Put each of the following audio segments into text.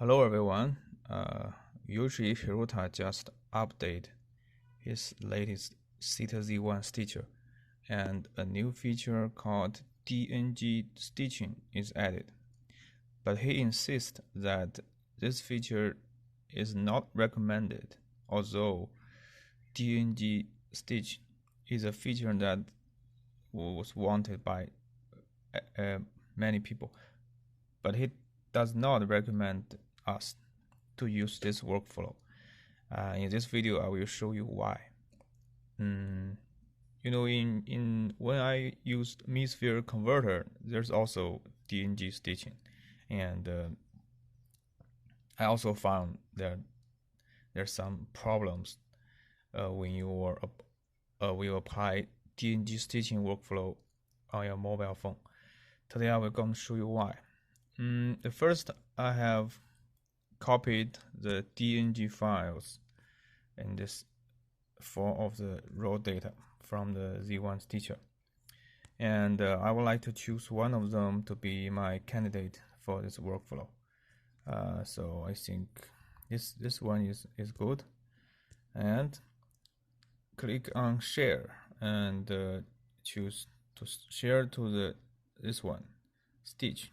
Hello everyone. Usually Hirota just update his latest Theta Z1 stitcher, and a new feature called DNG Stitching is added. But he insists that this feature is not recommended, although DNG Stitch is a feature that was wanted by many people, but he does not recommend us to use this workflow. In this video, I will show you why. In when I used Measphere converter, there's also DNG stitching, and I also found that there's some problems when you apply DNG stitching workflow on your mobile phone. Today I will going to show you why. First, I have copied the DNG files in this form of the raw data from the Z1 stitcher, and I would like to choose one of them to be my candidate for this workflow. So I think this one is good, and click on share and choose to share to this one stitch.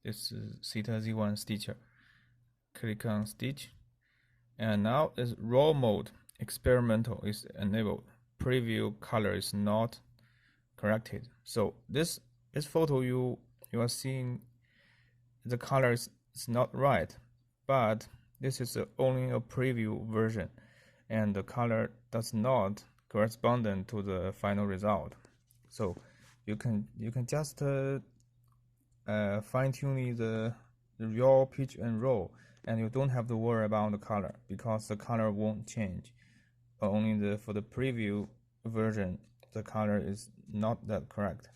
This is Theta Z1 stitcher. Click on stitch, and now this raw mode experimental is enabled. Preview color is not corrected. So this photo you are seeing, the color is not right, but this is only a preview version, and the color does not correspond to the final result. So you can just fine-tune the raw pitch and roll, and you don't have to worry about the color because the color won't change. Only for the preview version, the color is not that correct.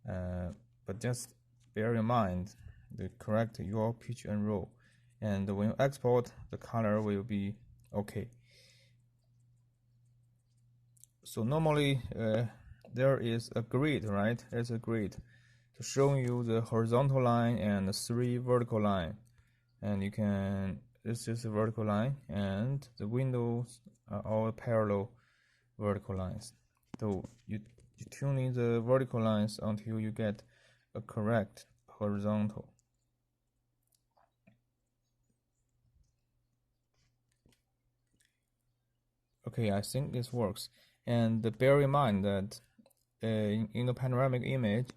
But just bear in mind the correct raw pitch and roll, and when you export, the color will be okay. So normally there is a grid, right? There's a grid to show you the horizontal line and the 3 vertical line, and this is a vertical line, and the windows are all parallel vertical lines. So you tune the vertical lines until you get a correct horizontal. Okay, I think this works, and bear in mind that in the panoramic image,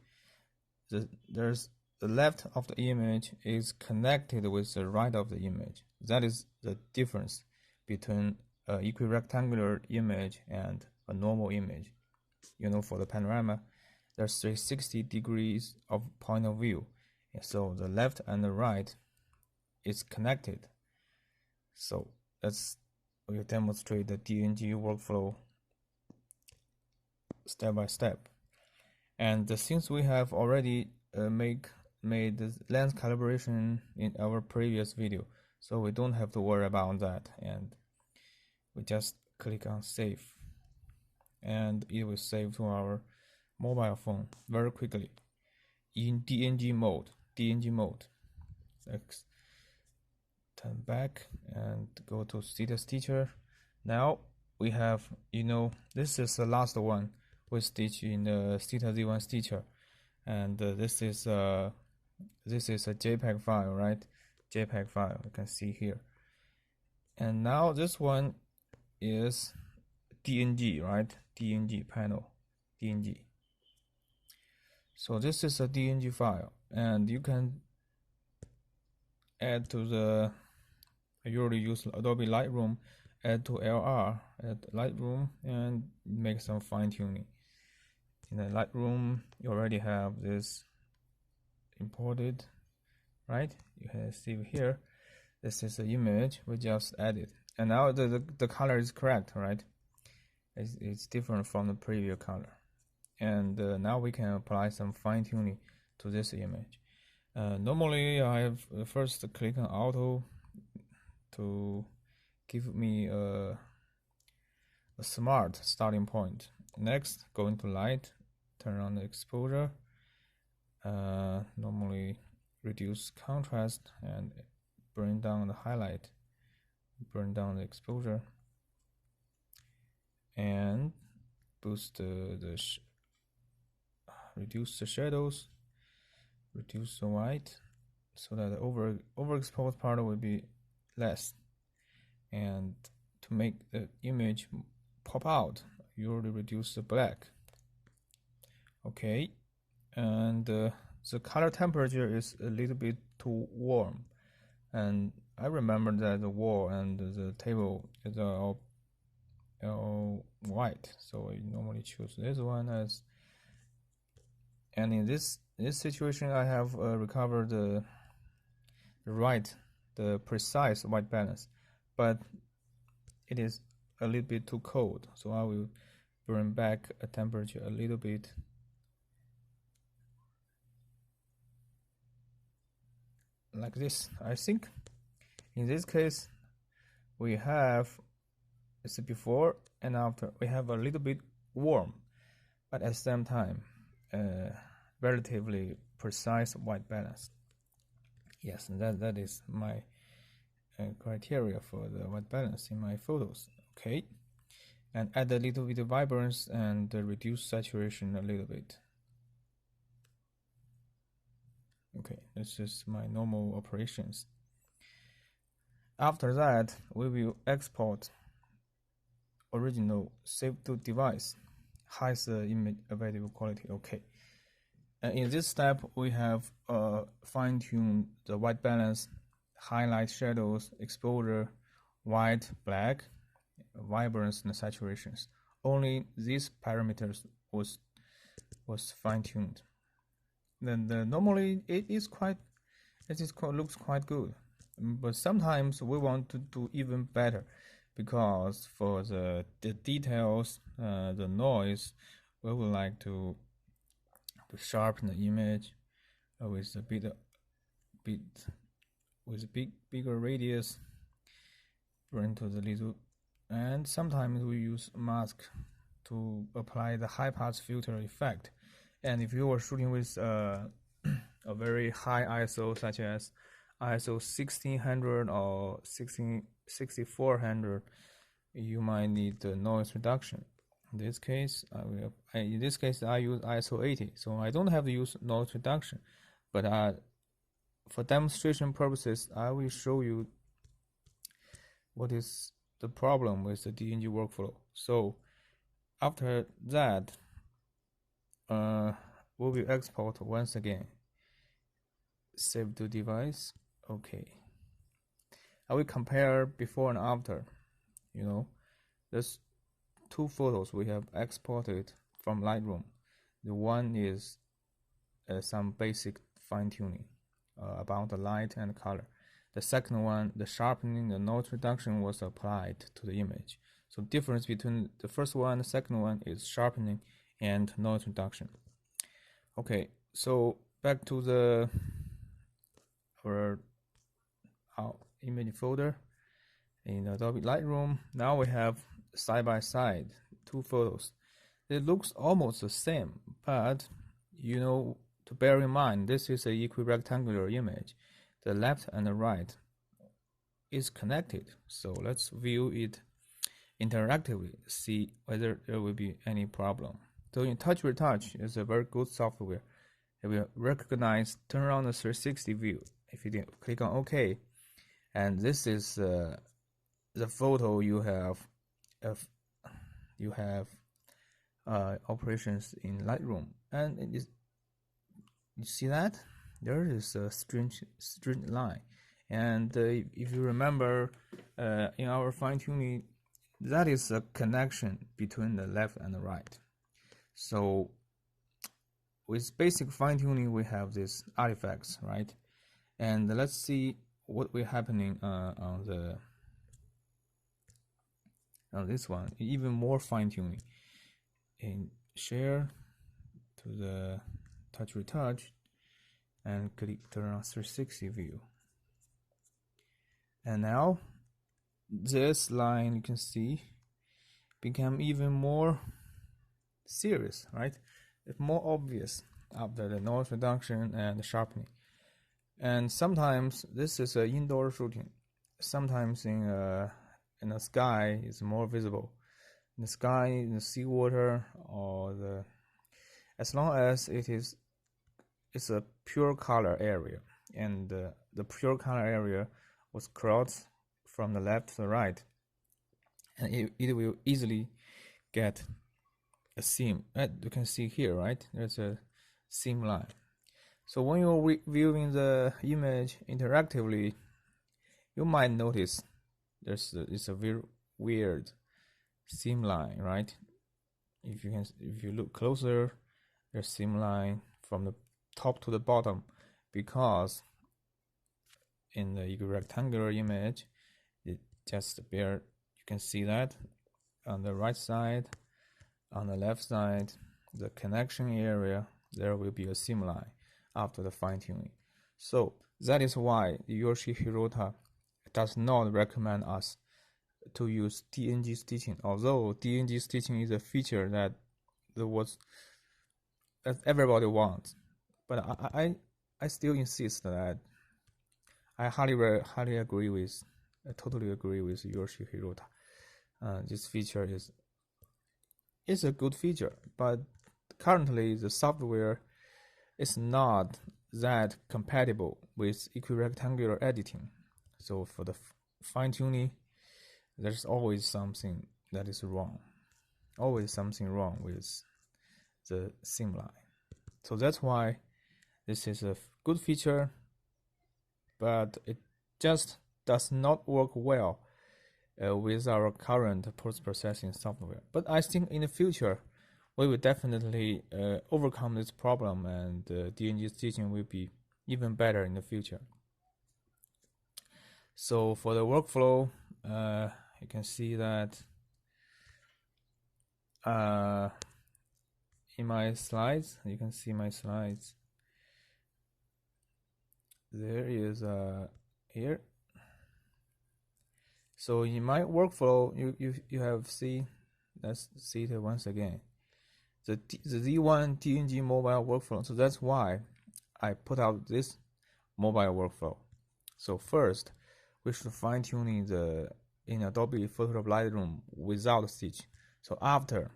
there's the left of the image is connected with the right of the image. That is the difference between an equirectangular image and a normal image. For the panorama, there's 360 degrees of point of view, so the left and the right is connected. So we'll demonstrate the DNG workflow step by step. And since we have already made the lens calibration in our previous video, so we don't have to worry about that, and we just click on save, and it will save to our mobile phone very quickly in DNG mode. Let's turn back and go to Theta stitcher. Now we have, this is the last one we stitch in the Theta Z1 stitcher, and this is a JPEG file, right? JPEG file, you can see here. And now this one is DNG, right? DNG panel, DNG. So this is a DNG file, and you can add to I usually use Adobe Lightroom, add to LR, add Lightroom, and make some fine tuning. In the Lightroom, you already have this imported, right? You can see here, this is the image we just added, and now the color is correct, right? It's different from the previous color, and now we can apply some fine tuning to this image. Normally, I have first click on auto to give me a smart starting point. Next, go into light, turn on the exposure, normally reduce contrast and bring down the highlight, bring down the exposure, and boost reduce the shadows, reduce the white, so that the overexposed part will be less. And to make the image pop out, you already reduce the black. Okay, and the color temperature is a little bit too warm, and I remember that the wall and the table is all white, so I normally choose this one as. And in this situation, I have recovered the precise white balance, but it is a little bit too cold, so I will bring back a temperature a little bit. Like this. I think in this case we have, it's before and after, we have a little bit warm, but at the same time relatively precise white balance. Yes, that is my criteria for the white balance in my photos. Okay, and add a little bit of vibrance and reduce saturation a little bit. Okay, this is my normal operations. After that, we will export original, save to device, highest image available quality. Okay. And in this step, we have fine-tuned the white balance, highlight, shadows, exposure, white, black, vibrance, and saturations. Only these parameters was fine-tuned. Then normally looks quite good, but sometimes we want to do even better, because for the details, the noise, we would like to sharpen the image with a bigger radius, bring to the little, and sometimes we use mask to apply the high pass filter effect. And if you are shooting with a very high ISO, such as ISO 1600 or 6400, you might need the noise reduction. In this case, I use ISO 80, so I don't have to use noise reduction. But for demonstration purposes, I will show you what is the problem with the DNG workflow. So after that, we will export once again. Save to device. Okay. I will compare before and after. You know, there's two photos we have exported from Lightroom. The one is some basic fine-tuning about the light and color. The second one, the sharpening, the noise reduction was applied to the image. So difference between the first one and the second one is sharpening and noise reduction. Okay, so back to our image folder in Adobe Lightroom. Now we have side by side two photos. It looks almost the same, but you know, to bear in mind, this is an equirectangular image. The left and the right is connected. So let's view it interactively, see whether there will be any problem. So in Touch Retouch is a very good software. It will recognize turn around the 360 view. If you click on OK, and this is the photo you have operations in Lightroom, and you see that there is a strange line. And if you remember, in our fine-tuning, that is a connection between the left and the right. So with basic fine-tuning, we have these artifacts, right? And let's see what will happening on this one. Even more fine-tuning. In share to the Touch Retouch and click turn on 360 view. And now this line, you can see, become even more serious, right? It's more obvious after the noise reduction and the sharpening. And sometimes this is an indoor shooting. Sometimes in the sky is more visible. In the sky, in the seawater, or as long as it's a pure color area, and the pure color area was crossed from the left to the right, and it will easily get a seam. You can see here, right? There's a seam line. So when you're viewing the image interactively, you might notice it's a very weird seam line, right? If you look closer, there's seam line from the top to the bottom, because in the rectangular image, it just you can see that on the right side, on the left side, the connection area, there will be a seam line after the fine-tuning. So that is why Yoshi Hirota does not recommend us to use DNG stitching, although DNG stitching is a feature that everybody wants. But I still insist that I totally agree with Yoshi Hirota. This feature is a good feature, but currently the software is not that compatible with equirectangular editing. So for the fine-tuning, there's always something that is wrong. Always something wrong with the seam line. So that's why this is a good feature, but it just does not work well with our current post-processing software. But I think in the future, we will definitely overcome this problem, and DNG stitching will be even better in the future. So for the workflow, you can see that in my slides, you can see my slides. There is here. So in my workflow, you have seen. Let's see it once again. The Z1 DNG mobile workflow. So that's why I put out this mobile workflow. So first, we should fine-tuning in Adobe Photoshop Lightroom without stitch. So after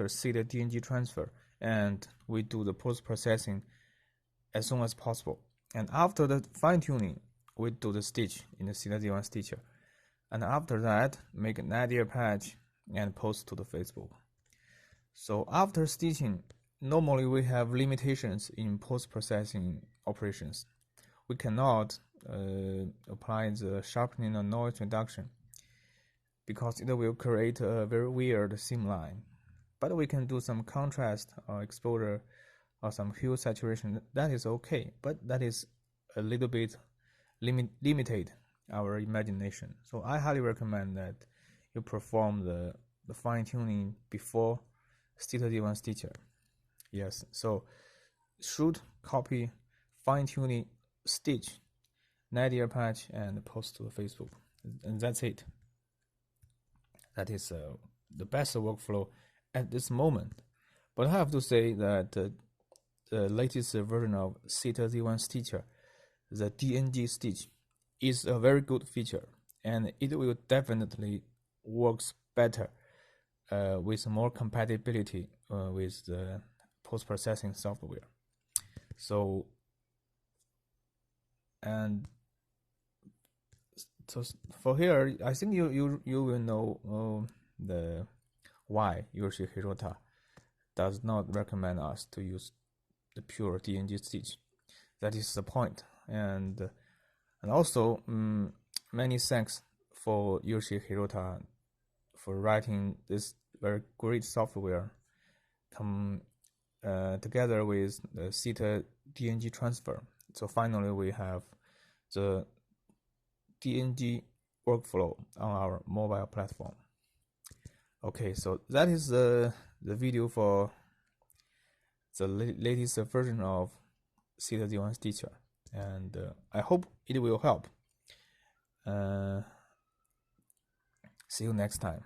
see the DNG transfer, and we do the post-processing as soon as possible. And after the fine-tuning, we do the stitch in the Z1 stitcher. And after that, make a nadir patch and post to the Facebook. So after stitching, normally we have limitations in post-processing operations. We cannot apply the sharpening or noise reduction because it will create a very weird seam line. But we can do some contrast or exposure or some hue saturation. That is okay, but that is a little bit limited our imagination. So I highly recommend that you perform the fine-tuning before Z1 stitcher. Yes, so shoot, copy, fine-tuning, stitch, nadir patch, and post to the Facebook, and that's it. That is the best workflow at this moment. But I have to say that the latest version of Z1 stitcher, the DNG stitch, is a very good feature, and it will definitely works better with more compatibility with the post-processing software. So for here, I think you will know the why Yoshi Hirota does not recommend us to use the pure DNG stitch. That is the point, and also many thanks for Yoshi Hirota for writing this very great software together with the Theta DNG transfer. So finally we have the DNG workflow on our mobile platform. Okay, so that is the video for the latest version of Z1 stitcher, and I hope it will help. See you next time.